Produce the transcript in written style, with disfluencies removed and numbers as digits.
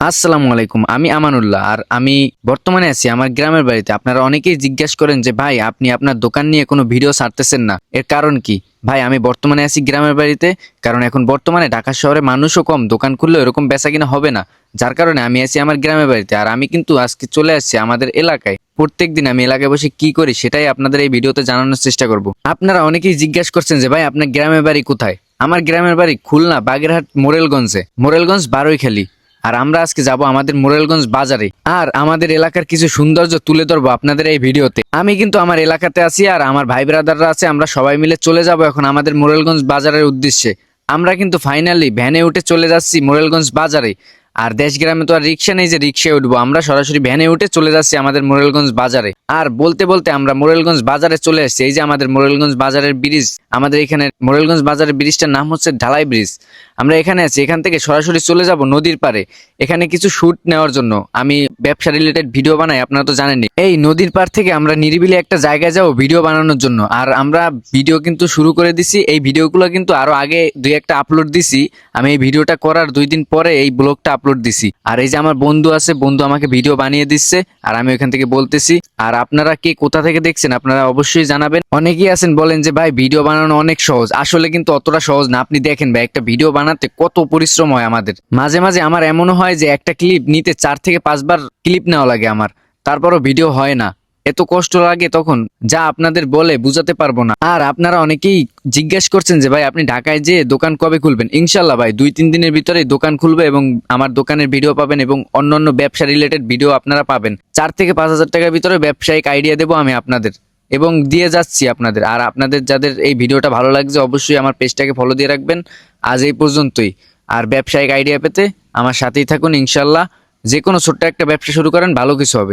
আসসালামু আলাইকুম। আমি আমানুল্লাহ আর আমি বর্তমানে আছি আমার গ্রামের বাড়িতে। আপনারা অনেকেই জিজ্ঞাসা করেন যে ভাই আপনি আপনার দোকান নিয়ে কোনো ভিডিও ছাড়তেছেন না, এর কারণ কি? ভাই আমি বর্তমানে আছি গ্রামের বাড়িতে, কারণ এখন বর্তমানে ঢাকা শহরে মানুষও কম, দোকান খুললেও এরকম বেচাকিনা হবে না, যার কারণে আমি আছি আমার গ্রামের বাড়িতে। আর আমি কিন্তু আজকে চলে আসছি আমাদের এলাকায়। প্রত্যেকদিন আমি এলাকায় বসে কি করি সেটাই আপনাদের এই ভিডিওতে জানানোর চেষ্টা করব। আপনারা অনেকেই জিজ্ঞাসা করছেন যে ভাই আপনার গ্রামের বাড়ি কোথায়? আমার গ্রামের বাড়ি খুলনা বাগেরহাট মোরেলগঞ্জ বারৈখালী। আর আমরা আজকে যাব আমাদের মোরেলগঞ্জ বাজারে, আর আমাদের এলাকার কিছু সৌন্দর্য তুলে ধরবো আপনাদের এই ভিডিওতে। আমি কিন্তু আমার এলাকাতে আছি আর আমার ভাই ব্রাদাররা আছে, আমরা সবাই মিলে চলে যাব এখন আমাদের মোরেলগঞ্জ বাজারের উদ্দেশ্যে। আমরা কিন্তু ফাইনালি ভ্যানে উঠে চলে যাচ্ছি মোরেলগঞ্জ বাজারে। আর দেশ গ্রামে তো আর রিক্সা নেই যে রিক্সায় উঠবো, আমরা সরাসরি ভ্যানে উঠে চলে যাচ্ছি আমাদের মোরেলগঞ্জ বাজারে। আর বলতে বলতে আমরা মোরেলগঞ্জ বাজারে চলে আসছি। এই যে আমাদের মোরেলগঞ্জ বাজারের ব্রিজ, আমাদের এখানে মোরেলগঞ্জ বাজারের ব্রিজটার নাম হচ্ছে ঢালাই ব্রিজ। আমরা এখানে আছি, এখান থেকে সরাসরি চলে যাব নদীর পারে, এখানে কিছু শুট নেওয়ার জন্য। আমি ব্যবসা রিলেটেড ভিডিও বানাই, আপনারা তো জানেনই। এই নদীর পার থেকে আমরা নিরিবিলি একটা জায়গায় যাব ভিডিও বানানোর জন্য। আর আমরা ভিডিও কিন্তু শুরু করে দিছি, এই ভিডিওগুলো কিন্তু আরো আগে দুই একটা আপলোড দিছি। আমি এই ভিডিওটা করার 2 দিন পরে এই ব্লগটা আপলোড দিছি। আর এই যে আমার বন্ধু আছে, বন্ধু আমাকে ভিডিও বানিয়ে দিচ্ছে আর আমি ওইখান থেকে বলতেছি। আর আপনারা কে কোথা থেকে দেখছেন আপনারা অবশ্যই জানাবেন। অনেকেই আছেন বলেন যে ভাই ভিডিও বানানো অনেক সহজ, আসলে কিন্তু অতটা সহজ না। আপনি দেখেন ভাই একটা ভিডিও বানাতে কত পরিশ্রম হয় আমাদের। মাঝে মাঝে আমার এমনও হয় যে একটা ক্লিপ নিতে 4 থেকে 5 বার ক্লিপ নেওয়া লাগে আমার, তারপরও ভিডিও হয় না। এত কষ্ট লাগে তখন যা আপনাদের বলে বুঝাতে পারবো না। আর আপনারা অনেকেই জিজ্ঞেস করছেন যে ভাই আপনি ঢাকায় যে দোকান কবে খুলবেন? ইনশাল্লাহ ভাই 2-3 দিনের ভিতরেই দোকান খুলবে এবং আমার দোকানের ভিডিও পাবেন এবং অন্যান্য ব্যবসা রিলেটেড ভিডিও আপনারা পাবেন। 4 থেকে 5 হাজার টাকার ভিতরে ব্যবসায়িক আইডিয়া দেবো আমি আপনাদের এবং দিয়ে যাচ্ছি আপনাদের। আর আপনাদের যাদের এই ভিডিওটা ভালো লাগছে অবশ্যই আমার পেজটাকে ফলো দিয়ে রাখবেন। আজ এই পর্যন্তই। আর ব্যবসায়িক আইডিয়া পেতে আমার সাথেই থাকুন ইনশাল্লাহ। যে কোনো ছোট্ট একটা ব্যবসা শুরু করেন, ভালো কিছু হবে।